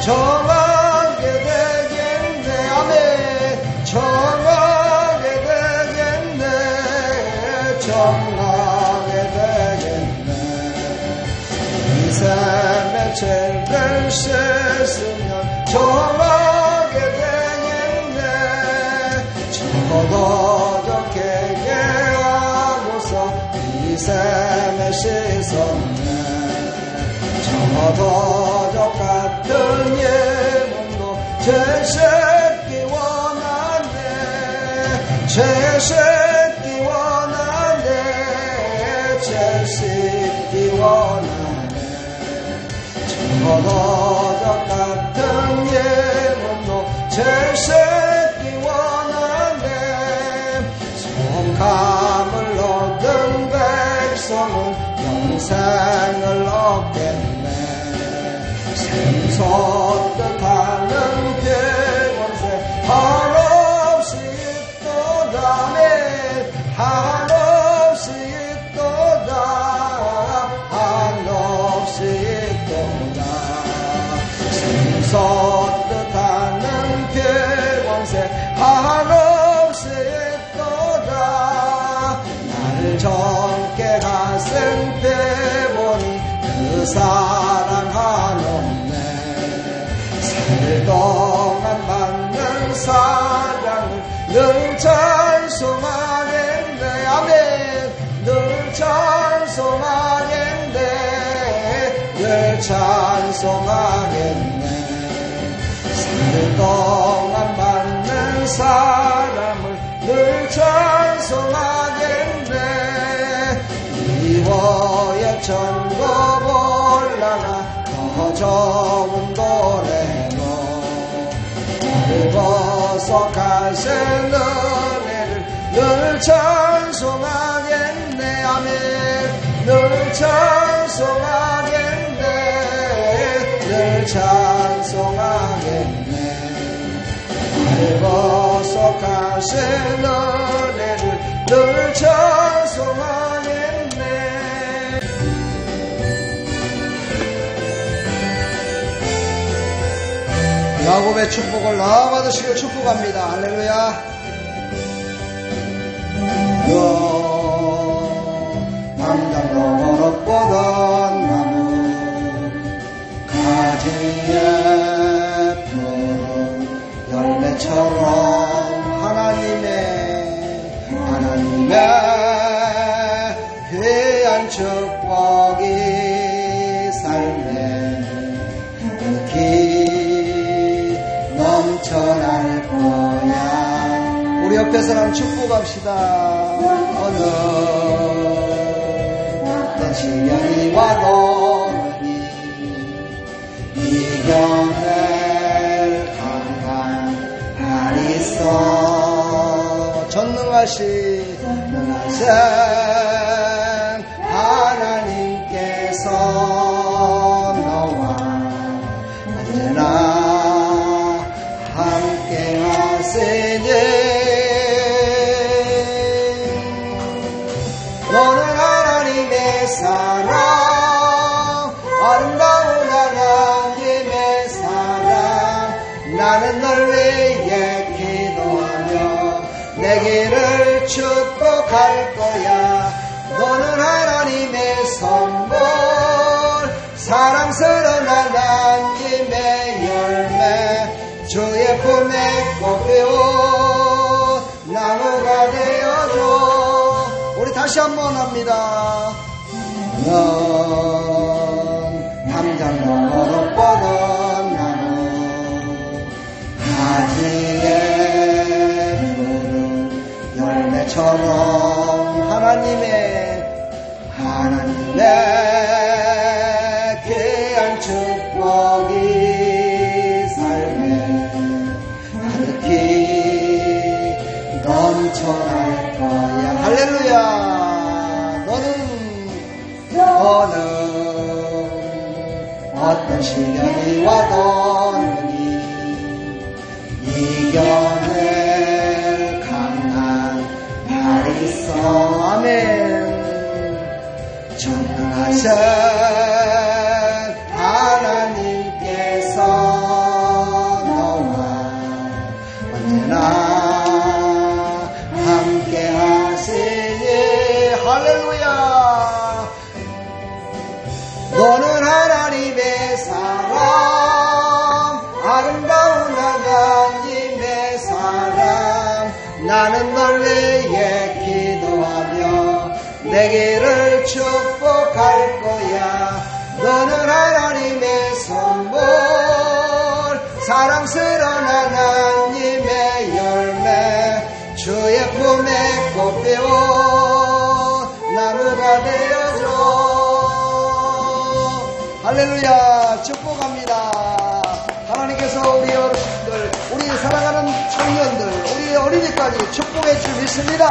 정하게 되겠네. 아멘. 정하게 되겠네. 정하게 되겠네. 이 삶의 죄를 씻으면 정하게 되겠네. 저도적 회개하고서 이 삶에 씻었네. 저도적 같은 예 몸도 죄짓기 원하네. 죄짓기 원하네. 죄짓기 원하네. 저도적 같은 예 몸도 죄짓기 원하네. 성감을 얻은 백성은 영생을 얻겠네. 샘솟듯하는 피원세 한없이 있도다. 한없이 있도다. 한없이 있도다. 샘솟듯하는 피원세 한없이 있도다. 나를 젊게 가슴 빼보니 그 사랑하노네. 살동안 받는 사랑을 늘 찬송하겠네. 아멘. 늘 찬송하겠네. 늘 찬송하겠네. 살동안 받는 사랑을 늘 찬송하겠네. 이워의 천국 올라가 더 좋은 노래로 나를 벗어가신 은혜를 늘 찬송하겠네. 아멘. 늘 찬송하겠네. 늘 찬송하겠네. 나를 벗어가신 은혜를 늘 찬송하겠네. 야곱의 축복을 다 받으시고 축복합니다. 할렐루야. 당장 너무럽거든 나무 가지에 푸른 열매처럼 하나님의 귀한 축복이 삶에 이렇게 넘쳐날 거야. 우리 옆에 사람 축복합시다. 어느 어떤 시련이 와도 이겨낼 강한 발 있어. 전능하신 하나님께서 너와 언제나 함께 하시니 너는 하나님의 사랑 아름다운 하나님의 사랑 나는 널 위해 기도하며 내 길을 축복할 거야. 너는 하나님의 선물 사랑스러운 하나님의 열매 주의 품에 꽃피운 나무가 되어줘. 우리 다시 한번 합니다. 넌 당장 너로 뻗은 나무 가지에 푸른 열매처럼 하나님의 귀한 축복이 삶에 가득히 넘쳐날 거야. 할렐루야. 너는 어떤 시련이 와도 이겨낼 강한 발이 있어. 아멘. 전능하신 하나님께서 되기를 축복할 거야. 너는 하나님의 선물, 사랑스러운 하나님의 열매, 주의 품에 꽃피운 나무가 되어줘. 할렐루야. 축복합니다. 하나님께서 우리 어르신들, 우리 사랑하는 청년들, 우리 어린이까지 축복해 줄 믿습니다.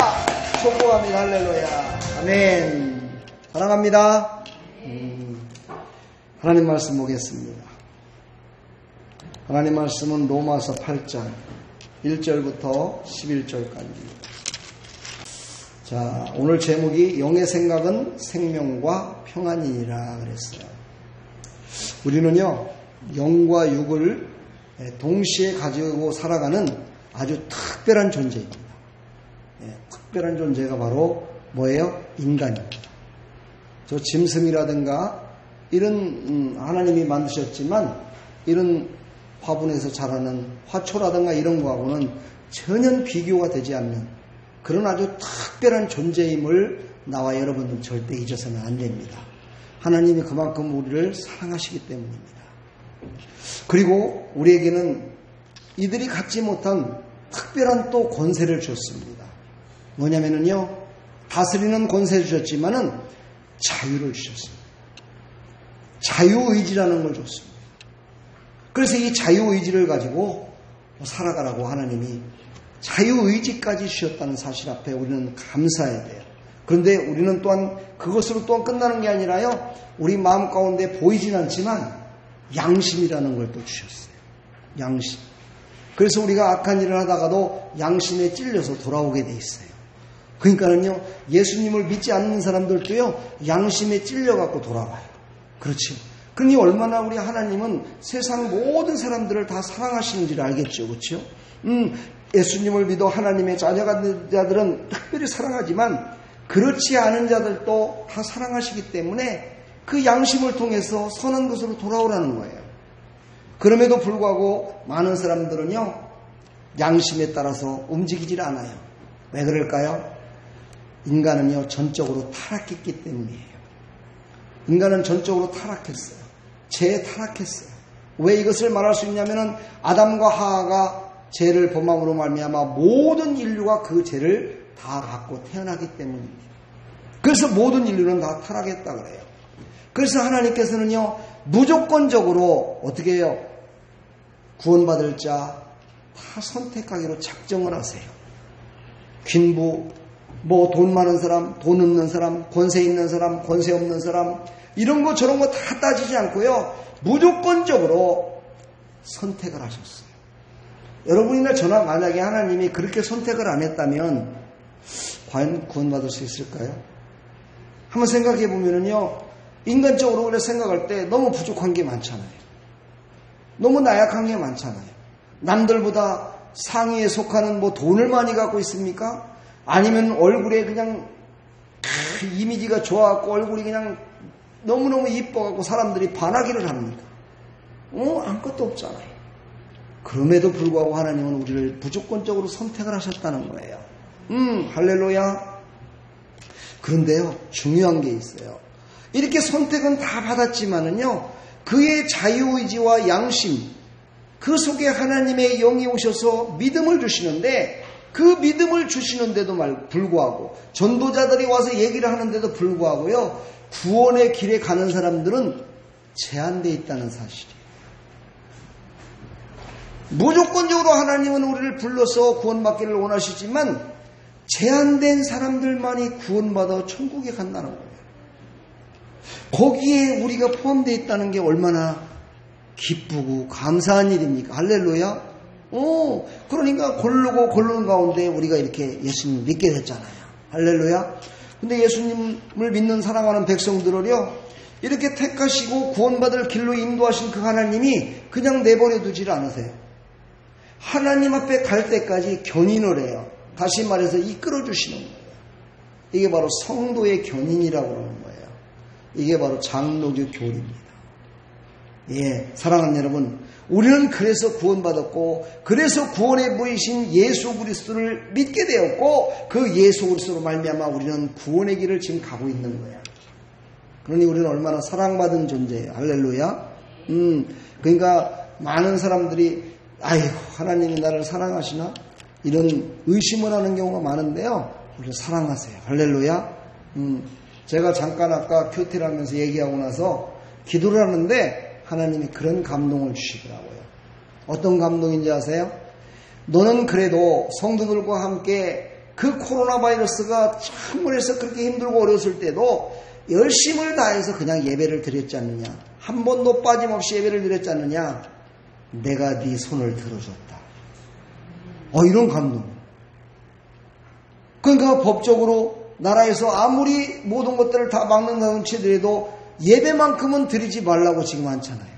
축복합니다. 할렐루야. 아멘. 사랑합니다. 하나님 말씀 보겠습니다. 하나님 말씀은 로마서 8장 1절부터 11절까지입니다. 자, 오늘 제목이 영의 생각은 생명과 평안이니라 그랬어요. 우리는요, 영과 육을 동시에 가지고 살아가는 아주 특별한 존재입니다. 특별한 존재가 바로 뭐예요? 인간입니다. 저 짐승이라든가 이런 하나님이 만드셨지만 이런 화분에서 자라는 화초라든가 이런 거하고는 전혀 비교가 되지 않는 그런 아주 특별한 존재임을 나와 여러분들 절대 잊어서는 안 됩니다. 하나님이 그만큼 우리를 사랑하시기 때문입니다. 그리고 우리에게는 이들이 갖지 못한 특별한 또 권세를 줬습니다. 뭐냐면요, 다스리는 권세를 주셨지만은 자유를 주셨습니다. 자유의지라는 걸 줬습니다. 그래서 이 자유의지를 가지고 살아가라고 하나님이 자유의지까지 주셨다는 사실 앞에 우리는 감사해야 돼요. 그런데 우리는 또한 그것으로 또한 끝나는 게 아니라요, 우리 마음 가운데 보이진 않지만 양심이라는 걸 또 주셨어요. 양심. 그래서 우리가 악한 일을 하다가도 양심에 찔려서 돌아오게 돼 있어요. 그러니까는요, 예수님을 믿지 않는 사람들도요, 양심에 찔려갖고 돌아와요. 그렇죠. 그러니 얼마나 우리 하나님은 세상 모든 사람들을 다 사랑하시는지를 알겠죠. 그렇죠? 예수님을 믿어 하나님의 자녀가 된 자들은 특별히 사랑하지만 그렇지 않은 자들도 다 사랑하시기 때문에 그 양심을 통해서 선한 것으로 돌아오라는 거예요. 그럼에도 불구하고 많은 사람들은요, 양심에 따라서 움직이질 않아요. 왜 그럴까요? 인간은요, 전적으로 타락했기 때문이에요. 인간은 전적으로 타락했어요. 죄에 타락했어요. 왜 이것을 말할 수 있냐면은 아담과 하하가 죄를 범함으로 말미암아 모든 인류가 그 죄를 다 갖고 태어나기 때문입니다. 그래서 모든 인류는 다 타락했다 그래요. 그래서 하나님께서는요, 무조건적으로 어떻게 해요? 구원받을 자 다 선택하기로 작정을 하세요. 빈부, 뭐 돈 많은 사람, 돈 없는 사람, 권세 있는 사람, 권세 없는 사람, 이런 거 저런 거 다 따지지 않고요, 무조건적으로 선택을 하셨어요. 여러분이나 저나 만약에 하나님이 그렇게 선택을 안 했다면 과연 구원받을 수 있을까요? 한번 생각해 보면은요, 인간적으로 우리가 생각할 때 너무 부족한 게 많잖아요. 너무 나약한 게 많잖아요. 남들보다 상위에 속하는 뭐 돈을 많이 갖고 있습니까? 아니면 얼굴에 그냥 이미지가 좋아갖고 얼굴이 그냥 너무너무 이뻐갖고 사람들이 반하기를 합니까? 아무것도 없잖아요. 그럼에도 불구하고 하나님은 우리를 무조건적으로 선택을 하셨다는 거예요. 할렐루야. 그런데요, 중요한 게 있어요. 이렇게 선택은 다 받았지만은요, 그의 자유의지와 양심, 그 속에 하나님의 영이 오셔서 믿음을 주시는데, 그 믿음을 주시는데도 불구하고, 전도자들이 와서 얘기를 하는데도 불구하고요, 구원의 길에 가는 사람들은 제한되어 있다는 사실이에요. 무조건적으로 하나님은 우리를 불러서 구원받기를 원하시지만 제한된 사람들만이 구원받아 천국에 간다는 거예요. 거기에 우리가 포함되어 있다는 게 얼마나 기쁘고 감사한 일입니까? 할렐루야. 그러니까 고르는 가운데 우리가 이렇게 예수님을 믿게 됐잖아요. 할렐루야. 근데 예수님을 믿는 사랑하는 백성들을요, 이렇게 택하시고 구원받을 길로 인도하신 그 하나님이 그냥 내버려 두질 않으세요. 하나님 앞에 갈 때까지 견인을 해요. 다시 말해서 이끌어 주시는 거예요. 이게 바로 성도의 견인이라고 하는 거예요. 이게 바로 장로교 교리입니다. 예, 사랑하는 여러분, 우리는 그래서 구원받았고 그래서 구원에 보이신 예수 그리스도를 믿게 되었고 그 예수 그리스도로 말미암아 우리는 구원의 길을 지금 가고 있는 거야. 그러니 우리는 얼마나 사랑받은 존재예요. 할렐루야. 그러니까 많은 사람들이 아이고 하나님이 나를 사랑하시나? 이런 의심을 하는 경우가 많은데요. 우리를 사랑하세요. 할렐루야. 제가 잠깐 아까 큐티를 하면서 얘기하고 나서 기도를 하는데 하나님이 그런 감동을 주시더라고요. 어떤 감동인지 아세요? 너는 그래도 성도들과 함께 그 코로나 바이러스가 참으로서 그렇게 힘들고 어려웠을 때도 열심을 다해서 그냥 예배를 드렸지 않느냐. 한 번도 빠짐없이 예배를 드렸지 않느냐. 내가 네 손을 들어줬다. 이런 감동. 그러니까 법적으로 나라에서 아무리 모든 것들을 다 막는다는 치더라도 예배만큼은 드리지 말라고 지금 하잖아요.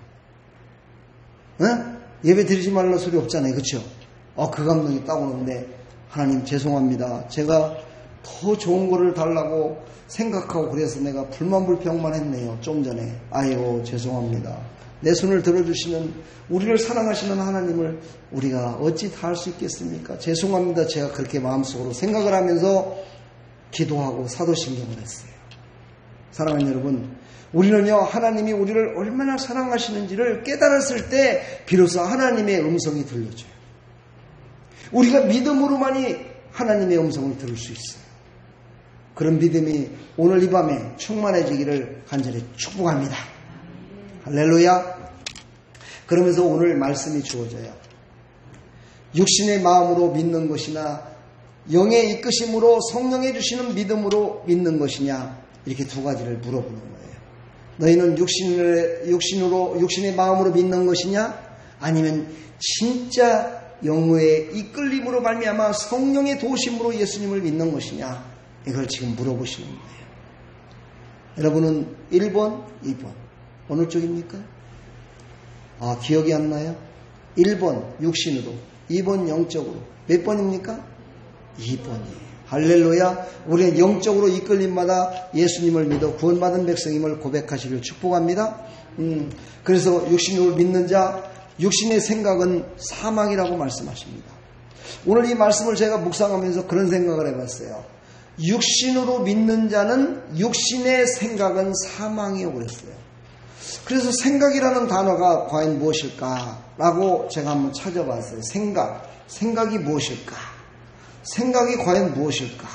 예배 드리지 말라는 소리 없잖아요. 그렇죠? 그 감동이 딱 오는데 하나님 죄송합니다. 제가 더 좋은 거를 달라고 생각하고 그래서 내가 불만불평만 했네요. 좀 전에. 아이고 죄송합니다. 내 손을 들어주시는 우리를 사랑하시는 하나님을 우리가 어찌 다 할 수 있겠습니까? 죄송합니다. 제가 그렇게 마음속으로 생각을 하면서 기도하고 사도신경을 했어요. 사랑하는 여러분, 우리는요 하나님이 우리를 얼마나 사랑하시는지를 깨달았을 때 비로소 하나님의 음성이 들려져요. 우리가 믿음으로만이 하나님의 음성을 들을 수 있어요. 그런 믿음이 오늘 이 밤에 충만해지기를 간절히 축복합니다. 할렐루야. 그러면서 오늘 말씀이 주어져요. 육신의 마음으로 믿는 것이나 영의 이끄심으로 성령이 주시는 믿음으로 믿는 것이냐, 이렇게 두 가지를 물어보는 거예요. 너희는 육신의 마음으로 믿는 것이냐, 아니면 진짜 영의 이끌림으로 말미암아 성령의 도우심으로 예수님을 믿는 것이냐, 이걸 지금 물어보시는 거예요. 여러분은 1번, 2번 어느 쪽입니까? 기억이 안 나요? 1번 육신으로, 2번 영적으로. 몇 번입니까? 2번이에요. 할렐루야. 우리는 영적으로 이끌림마다 예수님을 믿어 구원받은 백성임을 고백하시길 축복합니다. 그래서 육신으로 믿는 자, 육신의 생각은 사망이라고 말씀하십니다. 오늘 이 말씀을 제가 묵상하면서 그런 생각을 해봤어요. 육신으로 믿는 자는 육신의 생각은 사망이라고 그랬어요. 그래서 생각이라는 단어가 과연 무엇일까라고 제가 한번 찾아봤어요. 생각이 무엇일까? 생각이 과연 무엇일까?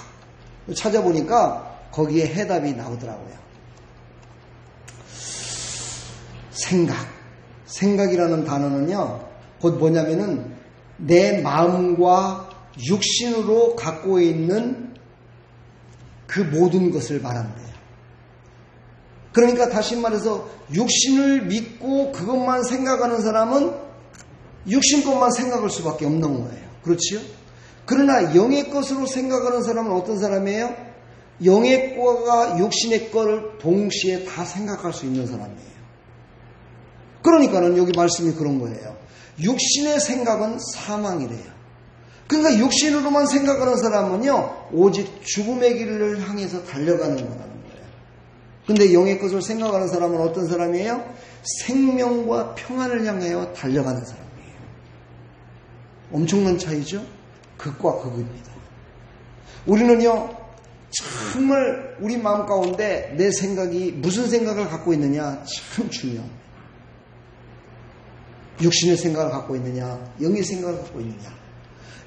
찾아보니까 거기에 해답이 나오더라고요. 생각이라는 단어는요, 곧 뭐냐면은 내 마음과 육신으로 갖고 있는 그 모든 것을 말한대요. 그러니까 다시 말해서 육신을 믿고 그것만 생각하는 사람은 육신 것만 생각할 수밖에 없는 거예요. 그렇지요? 그러나 영의 것으로 생각하는 사람은 어떤 사람이에요? 영의 것과 육신의 것을 동시에 다 생각할 수 있는 사람이에요. 그러니까는 여기 말씀이 그런 거예요. 육신의 생각은 사망이래요. 그러니까 육신으로만 생각하는 사람은요, 오직 죽음의 길을 향해서 달려가는 거라는 거예요. 근데 영의 것을 생각하는 사람은 어떤 사람이에요? 생명과 평안을 향하여 달려가는 사람이에요. 엄청난 차이죠? 극과 극입니다. 우리는요, 정말 우리 마음 가운데 내 생각이 무슨 생각을 갖고 있느냐 참 중요합니다. 육신의 생각을 갖고 있느냐, 영의 생각을 갖고 있느냐.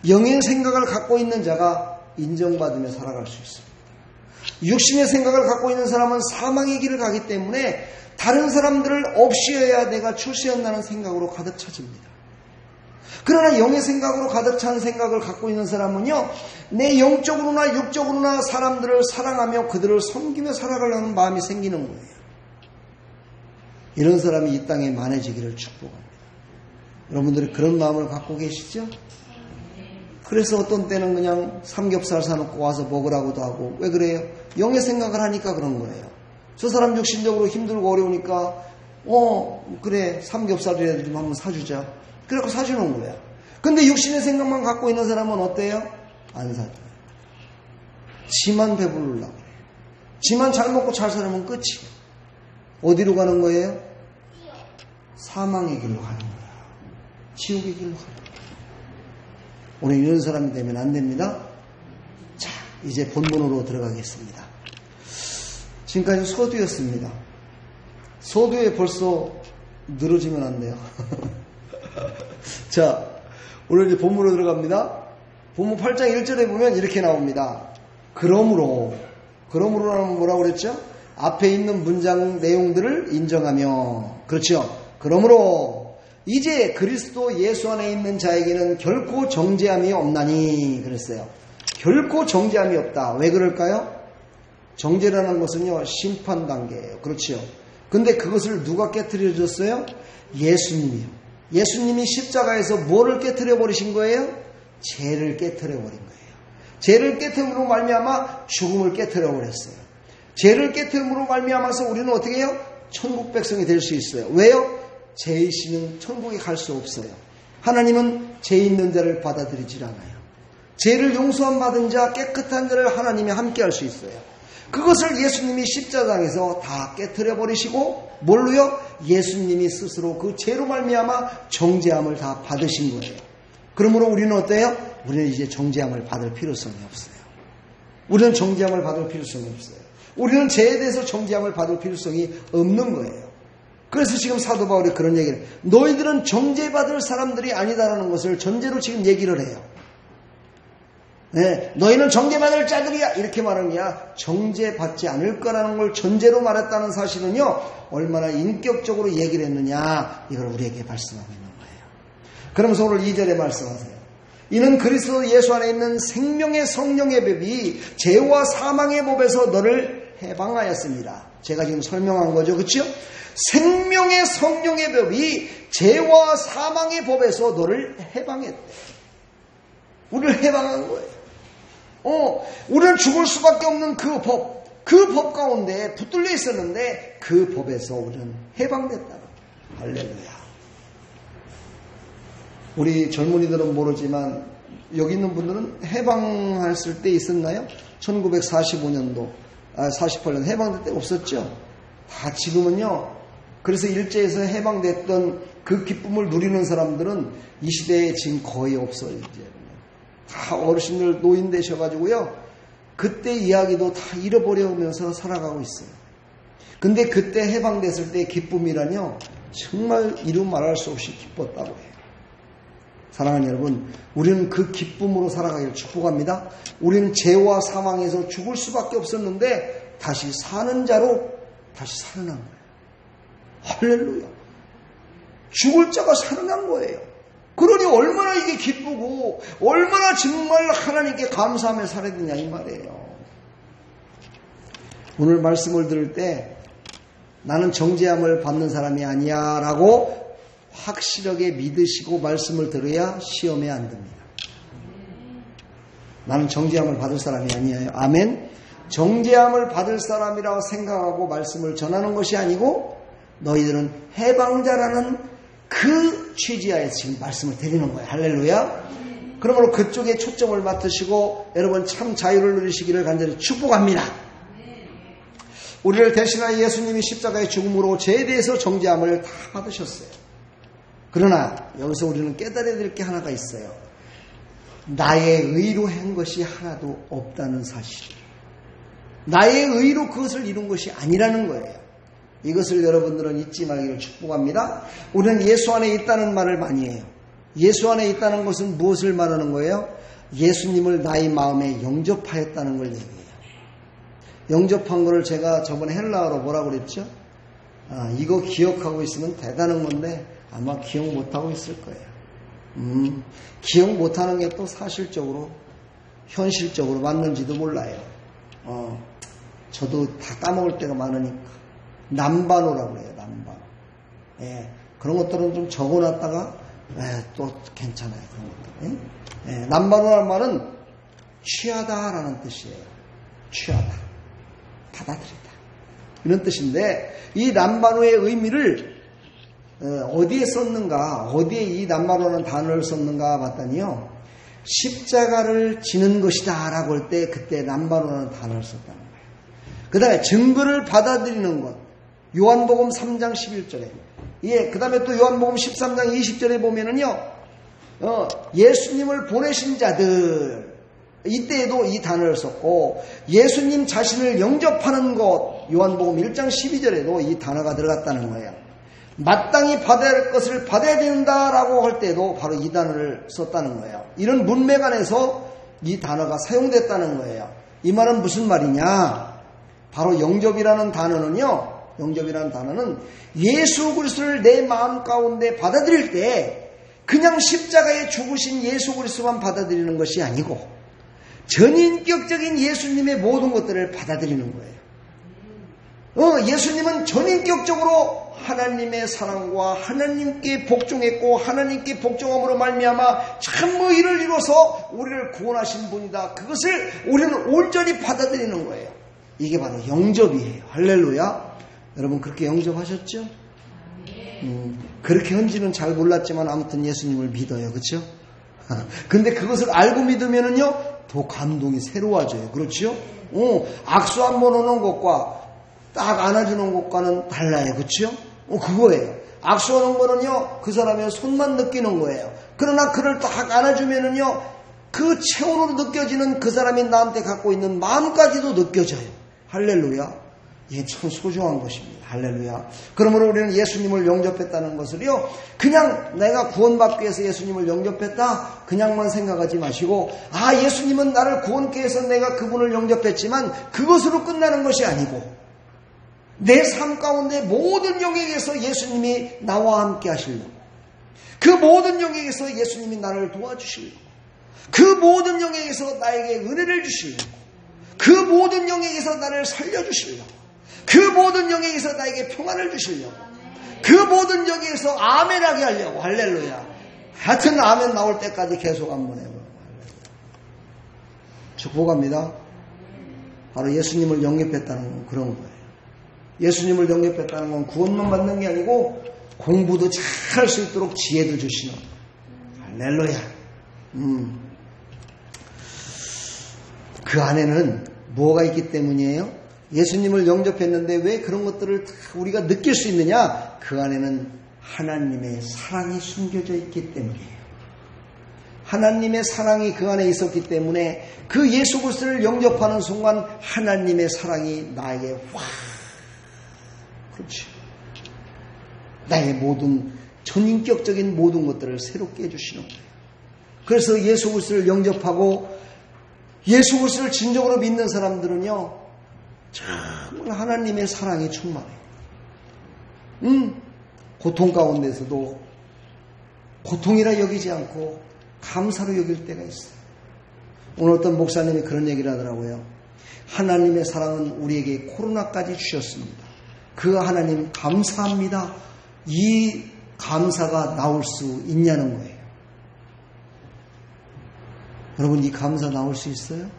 영의 생각을 갖고 있는 자가 인정받으며 살아갈 수 있습니다. 육신의 생각을 갖고 있는 사람은 사망의 길을 가기 때문에 다른 사람들을 없이어야 내가 출세한다는 생각으로 가득 차집니다. 그러나 영의 생각으로 가득 찬 생각을 갖고 있는 사람은요, 내 영적으로나 육적으로나 사람들을 사랑하며 그들을 섬기며 살아가려는 마음이 생기는 거예요. 이런 사람이 이 땅에 많아지기를 축복합니다. 여러분들이 그런 마음을 갖고 계시죠? 그래서 어떤 때는 그냥 삼겹살 사놓고 와서 먹으라고도 하고. 왜 그래요? 영의 생각을 하니까 그런 거예요. 저 사람 육신적으로 힘들고 어려우니까 그래 삼겹살이라도 좀 한번 사주자. 그래서 사주는 거야. 근데 육신의 생각만 갖고 있는 사람은 어때요? 안 사줘요. 지만 배부르려고 그래요. 지만 잘 먹고 잘 살면 끝이에요. 어디로 가는 거예요? 사망의 길로 가는 거예요. 지옥의 길로 가라. 우리 이런 사람이 되면 안 됩니다. 자, 이제 본문으로 들어가겠습니다. 지금까지 서두였습니다. 서두에 벌써 늘어지면 안 돼요. 자, 오늘 이제 본문으로 들어갑니다. 본문 8장 1절에 보면 이렇게 나옵니다. 그러므로라는 뭐라고 그랬죠? 앞에 있는 문장 내용들을 인정하며, 그렇죠? 그러므로 이제 그리스도 예수 안에 있는 자에게는 결코 정죄함이 없나니 그랬어요. 결코 정죄함이 없다. 왜 그럴까요? 정죄라는 것은요, 심판 단계예요. 그렇죠? 근데 그것을 누가 깨트려 줬어요? 예수님이요. 예수님이 십자가에서 뭐를 깨트려 버리신 거예요? 죄를 깨트려 버린 거예요. 죄를 깨트림으로 말미암아 죽음을 깨트려 버렸어요. 죄를 깨트림으로 말미암아서 우리는 어떻게 해요? 천국 백성이 될 수 있어요. 왜요? 죄이시는 천국에 갈 수 없어요. 하나님은 죄 있는 자를 받아들이질 않아요. 죄를 용서함 받은 자, 깨끗한 자를 하나님이 함께 할 수 있어요. 그것을 예수님이 십자가에서 다 깨트려 버리시고 뭘로요? 예수님이 스스로 그 죄로 말미암아 정죄함을 다 받으신 거예요. 그러므로 우리는 어때요? 우리는 이제 정죄함을 받을 필요성이 없어요. 우리는 정죄함을 받을 필요성이 없어요. 우리는 죄에 대해서 정죄함을 받을 필요성이 없는 거예요. 그래서 지금 사도 바울이 그런 얘기를 해요. 너희들은 정죄받을 사람들이 아니다라는 것을 전제로 지금 얘기를 해요. 네, 너희는 정죄받을 자들이야 이렇게 말하는 게 아니라 정죄받지 않을 거라는 걸 전제로 말했다는 사실은요, 얼마나 인격적으로 얘기를 했느냐, 이걸 우리에게 말씀하고 있는 거예요. 그러면서 오늘 2절에 말씀하세요. 이는 그리스도 예수 안에 있는 생명의 성령의 법이 죄와 사망의 법에서 너를 해방하였습니다. 제가 지금 설명한 거죠. 그렇죠? 생명의 성령의 법이 죄와 사망의 법에서 너를 해방했대. 우리를 해방한 거예요. 우리는 죽을 수밖에 없는 그 법 가운데 붙들려 있었는데 그 법에서 우리는 해방됐다. 할렐루야. 우리 젊은이들은 모르지만 여기 있는 분들은 해방했을 때 있었나요? 1945년도, 48년 해방될 때 없었죠? 다 지금은요. 그래서 일제에서 해방됐던 그 기쁨을 누리는 사람들은 이 시대에 지금 거의 없어요. 이제 다 어르신들 노인 되셔가지고요. 그때 이야기도 다 잃어버려오면서 살아가고 있어요. 근데 그때 해방됐을 때의 기쁨이라뇨 정말 이루 말할 수 없이 기뻤다고 해요. 사랑하는 여러분, 우리는 그 기쁨으로 살아가기를 축복합니다. 우리는 죄와 사망에서 죽을 수밖에 없었는데 다시 사는 자로 다시 살아난 거예요. 할렐루야. 죽을 자가 살아난 거예요. 그러니 얼마나 이게 기쁘고 얼마나 정말 하나님께 감사하며 살아야 되냐 이 말이에요. 오늘 말씀을 들을 때 나는 정죄함을 받는 사람이 아니야 라고 확실하게 믿으시고 말씀을 들어야 시험에 안 듭니다. 나는 정죄함을 받을 사람이 아니에요. 아멘. 정죄함을 받을 사람이라고 생각하고 말씀을 전하는 것이 아니고 너희들은 해방자라는 그 취지하에서 지금 말씀을 드리는 거예요. 할렐루야. 그러므로 그쪽에 초점을 맡으시고 여러분 참 자유를 누리시기를 간절히 축복합니다. 우리를 대신하여 예수님이 십자가의 죽음으로 죄에 대해서 정죄함을 다 받으셨어요. 그러나 여기서 우리는 깨달아야 될 게 하나가 있어요. 나의 의로 한 것이 하나도 없다는 사실. 나의 의로 그것을 이룬 것이 아니라는 거예요. 이것을 여러분들은 잊지 말기를 축복합니다. 우리는 예수 안에 있다는 말을 많이 해요. 예수 안에 있다는 것은 무엇을 말하는 거예요? 예수님을 나의 마음에 영접하였다는 걸 얘기해요. 영접한 거를 제가 저번에 헬라어로 뭐라고 그랬죠? 이거 기억하고 있으면 대단한 건데 아마 기억 못하고 있을 거예요. 기억 못하는 게 또 사실적으로 현실적으로 맞는지도 몰라요. 저도 다 까먹을 때가 많으니까. 남반호라고 해요. 남반호. 예, 그런 것들은 좀 적어놨다가 또 괜찮아요. 그런 것들. 예, 남반호라는 말은 취하다라는 뜻이에요. 취하다. 받아들이다. 이런 뜻인데 이 남반호의 의미를 어디에 썼는가, 어디에 이 남반호라는 단어를 썼는가 봤더니요. 십자가를 지는 것이다 라고 할 때 그때 남반호라는 단어를 썼다는 거예요. 그 다음에 증거를 받아들이는 것. 요한복음 3장 11절에 예, 그 다음에 또 요한복음 13장 20절에 보면은요, 예수님을 보내신 자들, 이때에도 이 단어를 썼고, 예수님 자신을 영접하는 것, 요한복음 1장 12절에도 이 단어가 들어갔다는 거예요. 마땅히 받아야 할 것을 받아야 된다라고 할 때도 바로 이 단어를 썼다는 거예요. 이런 문맥 안에서 이 단어가 사용됐다는 거예요. 이 말은 무슨 말이냐? 바로 영접이라는 단어는요, 영접이라는 단어는 예수 그리스도를 내 마음 가운데 받아들일 때 그냥 십자가에 죽으신 예수 그리스도만 받아들이는 것이 아니고 전인격적인 예수님의 모든 것들을 받아들이는 거예요. 예수님은 전인격적으로 하나님의 사랑과 하나님께 복종했고 하나님께 복종함으로 말미암아 참무 일을 이뤄서 우리를 구원하신 분이다. 그것을 우리는 온전히 받아들이는 거예요. 이게 바로 영접이에요. 할렐루야. 여러분 그렇게 영접하셨죠? 그렇게 한지는 잘 몰랐지만 아무튼 예수님을 믿어요. 그렇죠? 근데 그것을 알고 믿으면은요 더 감동이 새로워져요. 그렇죠? 악수 한번 오는 것과 딱 안아주는 것과는 달라요. 그렇죠? 그거예요. 악수하는 거는요 그 사람의 손만 느끼는 거예요. 그러나 그를 딱 안아주면은요 그 체온으로 느껴지는 그 사람이 나한테 갖고 있는 마음까지도 느껴져요. 할렐루야. 이게 참 소중한 것입니다. 할렐루야. 그러므로 우리는 예수님을 영접했다는 것을요 그냥 내가 구원받기 위해서 예수님을 영접했다 그냥만 생각하지 마시고 예수님은 나를 구원케 해서 내가 그분을 영접했지만 그것으로 끝나는 것이 아니고 내 삶 가운데 모든 영역에서 예수님이 나와 함께 하시려고, 그 모든 영역에서 예수님이 나를 도와주시려고, 그 모든 영역에서 나에게 은혜를 주시려고, 그 모든 영역에서 나를 살려주시려고, 그 모든 영역에서 나에게 평안을 주시려고, 그 모든 영역에서 아멘하게 하려고. 할렐루야. 하여튼 아멘 나올 때까지 계속 한번 해보라고. 축복합니다. 바로 예수님을 영접했다는 건 그런 거예요. 예수님을 영접했다는 건 구원만 받는 게 아니고 공부도 잘 할 수 있도록 지혜도 주시는 거예요. 할렐루야. 그 안에는 뭐가 있기 때문이에요? 예수님을 영접했는데 왜 그런 것들을 우리가 느낄 수 있느냐? 그 안에는 하나님의 사랑이 숨겨져 있기 때문이에요. 하나님의 사랑이 그 안에 있었기 때문에 그 예수 그리스도를 영접하는 순간 하나님의 사랑이 나에게 확, 그렇지, 나의 모든 전인격적인 모든 것들을 새롭게 해주시는 거예요. 그래서 예수 그리스도를 영접하고 예수 그리스도를 진정으로 믿는 사람들은요 정말 하나님의 사랑이 충만해요. 고통 가운데서도 고통이라 여기지 않고 감사로 여길 때가 있어요. 오늘 어떤 목사님이 그런 얘기를 하더라고요. 하나님의 사랑은 우리에게 코로나까지 주셨습니다. 그 하나님 감사합니다. 이 감사가 나올 수 있냐는 거예요. 여러분 이 감사 나올 수 있어요?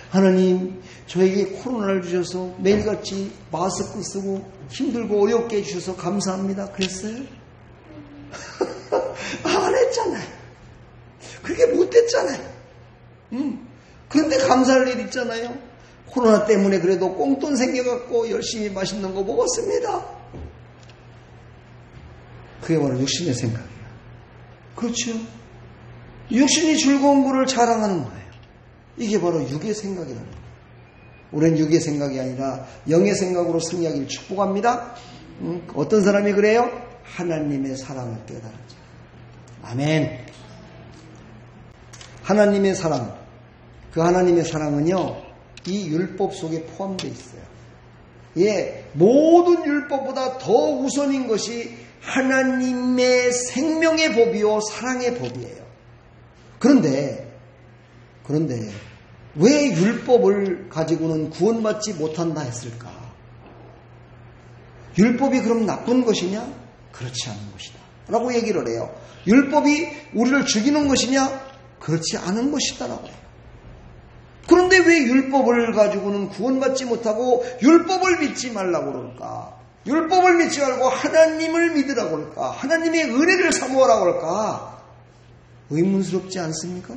하나님 저에게 코로나를 주셔서 매일같이 마스크 쓰고 힘들고 어렵게 해주셔서 감사합니다. 그랬어요? 안 했잖아요. 그게 못했잖아요. 그런데 감사할 일 있잖아요. 코로나 때문에 그래도 꽁돈 생겨갖고 열심히 맛있는 거 먹었습니다. 그게 바로 육신의 생각이에요. 그렇죠? 육신이 즐거운 거를 자랑하는 거예요. 이게 바로 육의 생각이라는 거예요. 우리는 육의 생각이 아니라 영의 생각으로 승리하기를 축복합니다. 어떤 사람이 그래요? 하나님의 사랑을 깨달은 자. 아멘. 하나님의 사랑. 그 하나님의 사랑은요 이 율법 속에 포함되어 있어요. 예, 모든 율법보다 더 우선인 것이 하나님의 생명의 법이요 사랑의 법이에요. 그런데 왜 율법을 가지고는 구원받지 못한다 했을까? 율법이 그럼 나쁜 것이냐? 그렇지 않은 것이다 라고 얘기를 해요. 율법이 우리를 죽이는 것이냐? 그렇지 않은 것이다라고 해요. 그런데 왜 율법을 가지고는 구원받지 못하고 율법을 믿지 말라고 그럴까? 율법을 믿지 말고 하나님을 믿으라고 그럴까? 하나님의 은혜를 사모하라고 그럴까? 의문스럽지 않습니까?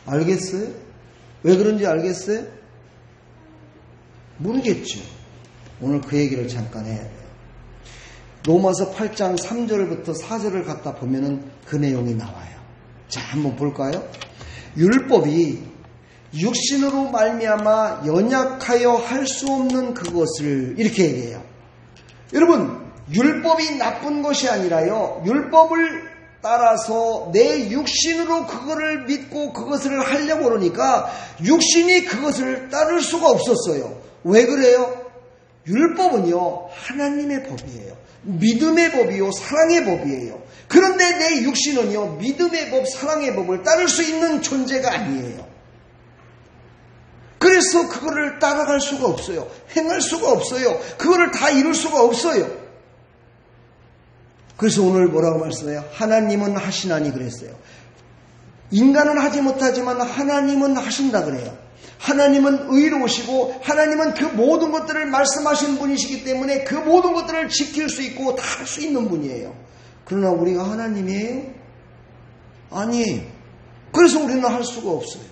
알겠어요? 왜 그런지 알겠어요? 모르겠죠. 오늘 그 얘기를 잠깐 해야 돼요. 로마서 8장 3절부터 4절을 갖다 보면은 그 내용이 나와요. 자, 한번 볼까요? 율법이 육신으로 말미암아 연약하여 할 수 없는 그것을 이렇게 얘기해요. 여러분, 율법이 나쁜 것이 아니라요, 율법을 따라서 내 육신으로 그거를 믿고 그것을 하려고 그러니까 육신이 그것을 따를 수가 없었어요. 왜 그래요? 율법은요, 하나님의 법이에요. 믿음의 법이요, 사랑의 법이에요. 그런데 내 육신은요, 믿음의 법, 사랑의 법을 따를 수 있는 존재가 아니에요. 그래서 그거를 따라갈 수가 없어요. 행할 수가 없어요. 그거를 다 이룰 수가 없어요. 그래서 오늘 뭐라고 말씀해요? 하나님은 하시나니 그랬어요. 인간은 하지 못하지만 하나님은 하신다 그래요. 하나님은 의로우시고 하나님은 그 모든 것들을 말씀하신 분이시기 때문에 그 모든 것들을 지킬 수 있고 다 할 수 있는 분이에요. 그러나 우리가 하나님이에요? 아니에요. 그래서 우리는 할 수가 없어요.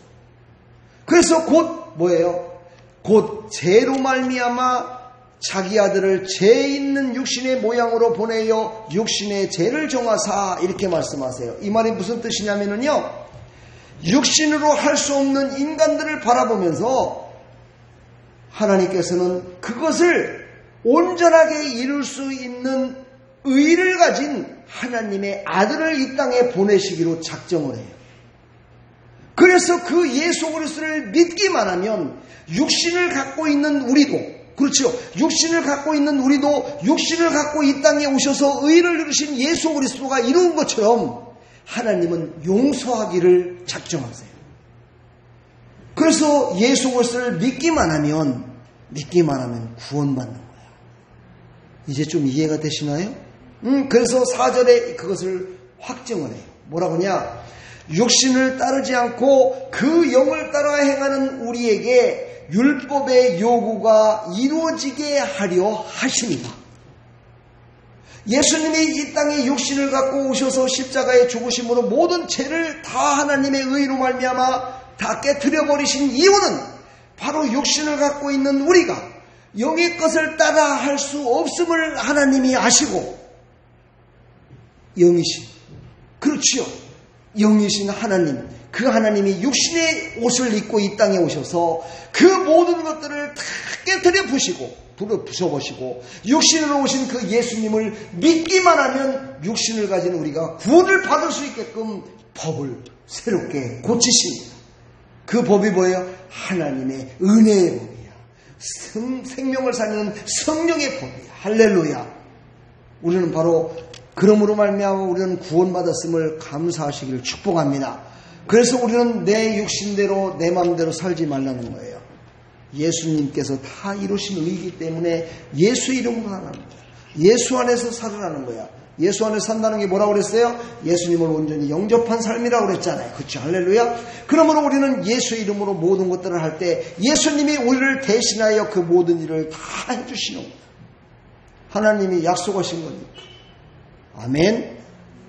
그래서 곧 뭐예요? 곧 죄로 말미암아 자기 아들을 죄 있는 육신의 모양으로 보내어 육신의 죄를 정하사 이렇게 말씀하세요. 이 말이 무슨 뜻이냐면요, 육신으로 할 수 없는 인간들을 바라보면서 하나님께서는 그것을 온전하게 이룰 수 있는 의를 가진 하나님의 아들을 이 땅에 보내시기로 작정을 해요. 그래서 그 예수 그리스도를 믿기만 하면 육신을 갖고 있는 우리도, 그렇죠, 육신을 갖고 있는 우리도 육신을 갖고 이 땅에 오셔서 의를 이루신 예수 그리스도가 이룬 것처럼 하나님은 용서하기를 작정하세요. 그래서 예수 그리스도를 믿기만 하면 구원받는 거야. 이제 좀 이해가 되시나요? 그래서 4절에 그것을 확정을 해요. 뭐라고 하냐? 육신을 따르지 않고 그 영을 따라 행하는 우리에게 율법의 요구가 이루어지게 하려 하십니다. 예수님이 이 땅에 육신을 갖고 오셔서 십자가에 죽으심으로 모든 죄를 다 하나님의 의로 말미암아 다 깨트려 버리신 이유는 바로 육신을 갖고 있는 우리가 영의 것을 따라 할 수 없음을 하나님이 아시고, 영이신, 그렇지요, 영이신 하나님, 그 하나님이 육신의 옷을 입고 이 땅에 오셔서 그 모든 것들을 다 깨트려 부셔보시고 육신으로 오신 그 예수님을 믿기만 하면 육신을 가진 우리가 구원을 받을 수 있게끔 법을 새롭게 고치십니다. 그 법이 뭐예요? 하나님의 은혜의 법이야. 생명을 살리는 성령의 법이야. 할렐루야. 우리는 바로 그러므로 말미암아 우리는 구원받았음을 감사하시기를 축복합니다. 그래서 우리는 내 육신대로 내 마음대로 살지 말라는 거예요. 예수님께서 다 이루신 의이기 때문에 예수 이름으로 하라는 거야. 예수 안에서 살으라는 거야. 예수 안에 산다는 게 뭐라고 그랬어요? 예수님을 온전히 영접한 삶이라고 그랬잖아요. 그렇죠? 할렐루야. 그러므로 우리는 예수 이름으로 모든 것들을 할 때 예수님이 우리를 대신하여 그 모든 일을 다 해주시는 거예요. 하나님이 약속하신 거니까. 아멘.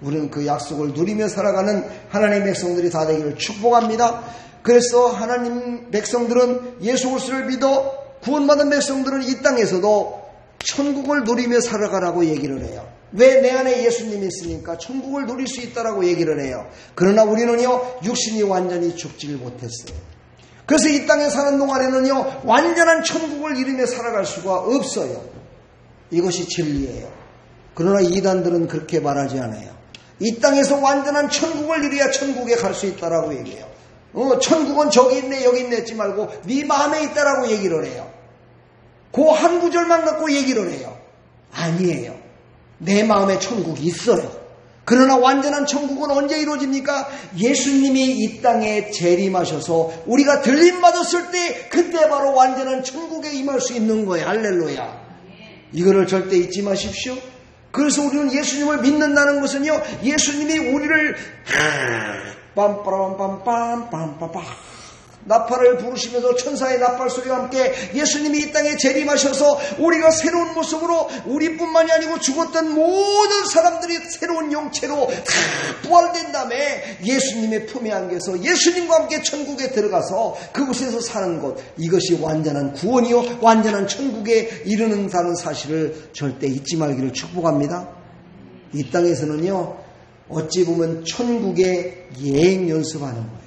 우리는 그 약속을 누리며 살아가는 하나님의 백성들이 다 되기를 축복합니다. 그래서 하나님 백성들은 예수 그리스도를 믿어 구원받은 백성들은 이 땅에서도 천국을 누리며 살아가라고 얘기를 해요. 왜? 내 안에 예수님이 있으니까 천국을 누릴 수 있다라고 얘기를 해요. 그러나 우리는요, 육신이 완전히 죽지를 못했어요. 그래서 이 땅에 사는 동안에는요, 완전한 천국을 이루며 살아갈 수가 없어요. 이것이 진리예요. 그러나 이단들은 그렇게 말하지 않아요. 이 땅에서 완전한 천국을 이루어야 천국에 갈 수 있다라고 얘기해요. 천국은 저기 있네 여기 있네 했지 말고 네 마음에 있다라고 얘기를 해요. 그 한 구절만 갖고 얘기를 해요. 아니에요. 내 마음에 천국이 있어요. 그러나 완전한 천국은 언제 이루어집니까? 예수님이 이 땅에 재림하셔서 우리가 들림받았을 때 그때 바로 완전한 천국에 임할 수 있는 거예요. 할렐루야. 이거를 절대 잊지 마십시오. 그래서 우리는 예수님을 믿는다는 것은요, 예수님이 우리를 빰빰빰빰빰빰빰 나팔을 부르시면서 천사의 나팔 소리와 함께 예수님이 이 땅에 재림하셔서 우리가 새로운 모습으로 우리뿐만이 아니고 죽었던 모든 사람들이 새로운 영체로 다 부활된 다음에 예수님의 품에 안겨서 예수님과 함께 천국에 들어가서 그곳에서 사는 것, 이것이 완전한 구원이요 완전한 천국에 이르는다는 사실을 절대 잊지 말기를 축복합니다. 이 땅에서는요 어찌 보면 천국의 예행 연습하는 거예요.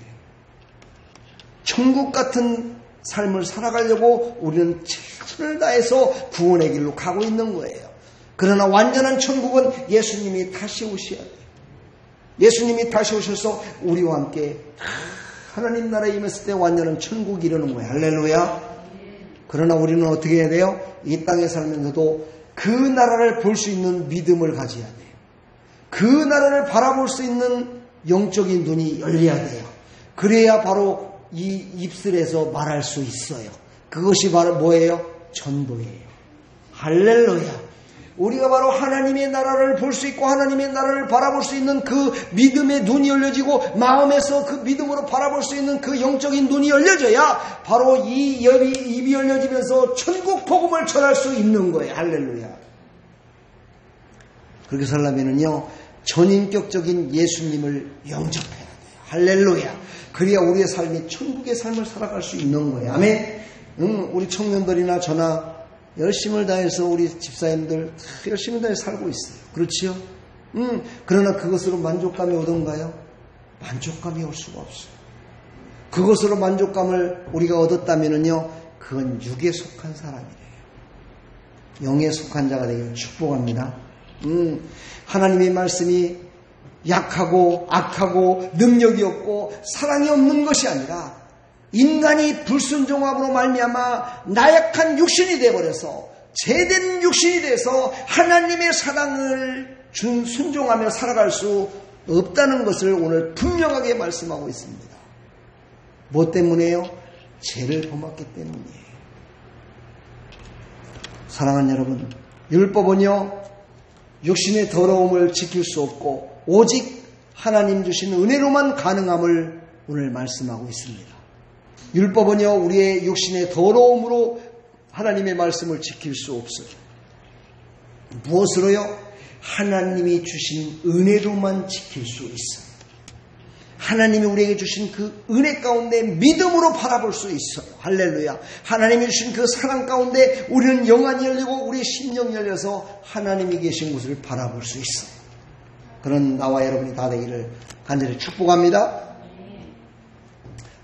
천국 같은 삶을 살아가려고 우리는 최선을 다해서 구원의 길로 가고 있는 거예요. 그러나 완전한 천국은 예수님이 다시 오셔야 돼요. 예수님이 다시 오셔서 우리와 함께 하나님 나라에 임했을 때 완전한 천국이 이르는 거예요. 할렐루야. 그러나 우리는 어떻게 해야 돼요? 이 땅에 살면서도 그 나라를 볼 수 있는 믿음을 가져야 돼요. 그 나라를 바라볼 수 있는 영적인 눈이 열려야 돼요. 그래야 바로 이 입술에서 말할 수 있어요. 그것이 바로 뭐예요? 전도예요. 할렐루야. 우리가 바로 하나님의 나라를 볼 수 있고 하나님의 나라를 바라볼 수 있는 그 믿음의 눈이 열려지고 마음에서 그 믿음으로 바라볼 수 있는 그 영적인 눈이 열려져야 바로 이 입이 열려지면서 천국 복음을 전할 수 있는 거예요. 할렐루야. 그렇게 살려면은요 전인격적인 예수님을 영접해야 돼요. 할렐루야. 그래야 우리의 삶이 천국의 삶을 살아갈 수 있는 거예요. 아멘. 우리 청년들이나 저나 열심을 다해서 우리 집사님들 열심히 다해 살고 있어요. 그렇지요? 그러나 그것으로 만족감이 오던가요? 만족감이 올 수가 없어요. 그것으로 만족감을 우리가 얻었다면은요, 그건 육에 속한 사람이래요. 영에 속한 자가 되기를 축복합니다. 하나님의 말씀이 약하고 악하고 능력이 없고 사랑이 없는 것이 아니라 인간이 불순종함으로 말미암아 나약한 육신이 되어버려서 죄된 육신이 돼서 하나님의 사랑을 순종하며 살아갈 수 없다는 것을 오늘 분명하게 말씀하고 있습니다. 뭐 때문에요? 죄를 범했기 때문이에요. 사랑하는 여러분, 율법은요 육신의 더러움을 지킬 수 없고 오직 하나님 주신 은혜로만 가능함을 오늘 말씀하고 있습니다. 율법은요 우리의 육신의 더러움으로 하나님의 말씀을 지킬 수 없어요. 무엇으로요? 하나님이 주신 은혜로만 지킬 수 있어요. 하나님이 우리에게 주신 그 은혜 가운데 믿음으로 바라볼 수 있어요. 할렐루야. 하나님이 주신 그 사랑 가운데 우리는 영안이 열리고 우리의 심령이 열려서 하나님이 계신 곳을 바라볼 수 있어요. 그런 나와 여러분이 다 되기를 간절히 축복합니다.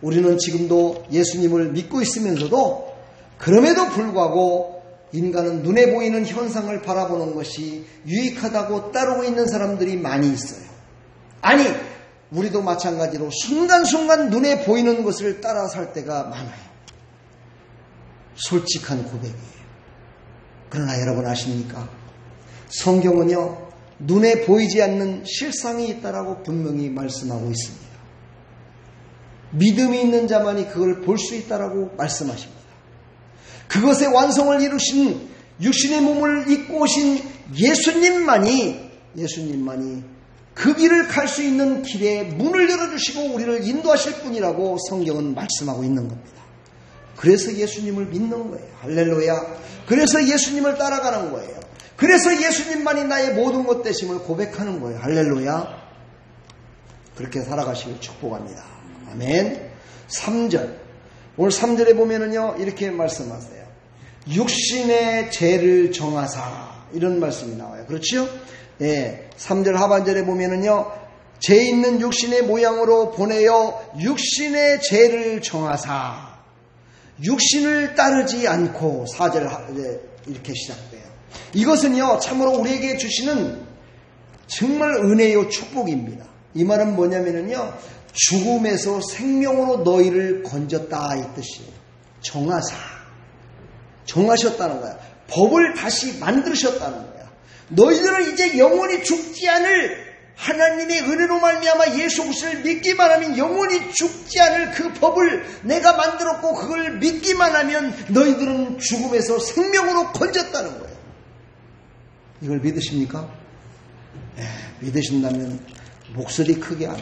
우리는 지금도 예수님을 믿고 있으면서도 그럼에도 불구하고 인간은 눈에 보이는 현상을 바라보는 것이 유익하다고 따르고 있는 사람들이 많이 있어요. 아니, 우리도 마찬가지로 순간순간 눈에 보이는 것을 따라 살 때가 많아요. 솔직한 고백이에요. 그러나 여러분 아십니까? 성경은요 눈에 보이지 않는 실상이 있다라고 분명히 말씀하고 있습니다. 믿음이 있는 자만이 그걸 볼 수 있다라고 말씀하십니다. 그것의 완성을 이루신 육신의 몸을 입고 오신 예수님만이 그 길을 갈 수 있는 길에 문을 열어주시고 우리를 인도하실 분이라고 성경은 말씀하고 있는 겁니다. 그래서 예수님을 믿는 거예요. 할렐루야. 그래서 예수님을 따라가는 거예요. 그래서 예수님만이 나의 모든 것 되심을 고백하는 거예요. 할렐루야. 그렇게 살아가시길 축복합니다. 아멘. 3절. 오늘 3절에 보면은요, 이렇게 말씀하세요. 육신의 죄를 정하사. 이런 말씀이 나와요. 그렇죠? 예. 3절 하반절에 보면은요, 죄 있는 육신의 모양으로 보내어 육신의 죄를 정하사. 육신을 따르지 않고 4절 이렇게 시작돼요. 이것은요, 참으로 우리에게 주시는 정말 은혜요 축복입니다. 이 말은 뭐냐면은요, 죽음에서 생명으로 너희를 건졌다 이 뜻이에요. 정하셨다는 거야. 법을 다시 만드셨다는 거야. 너희들은 이제 영원히 죽지 않을 하나님의 은혜로 말미암아 예수 그리스도를 믿기만 하면 영원히 죽지 않을 그 법을 내가 만들었고 그걸 믿기만 하면 너희들은 죽음에서 생명으로 건졌다는 거예요. 이걸 믿으십니까? 믿으신다면 목소리 크게 아멘.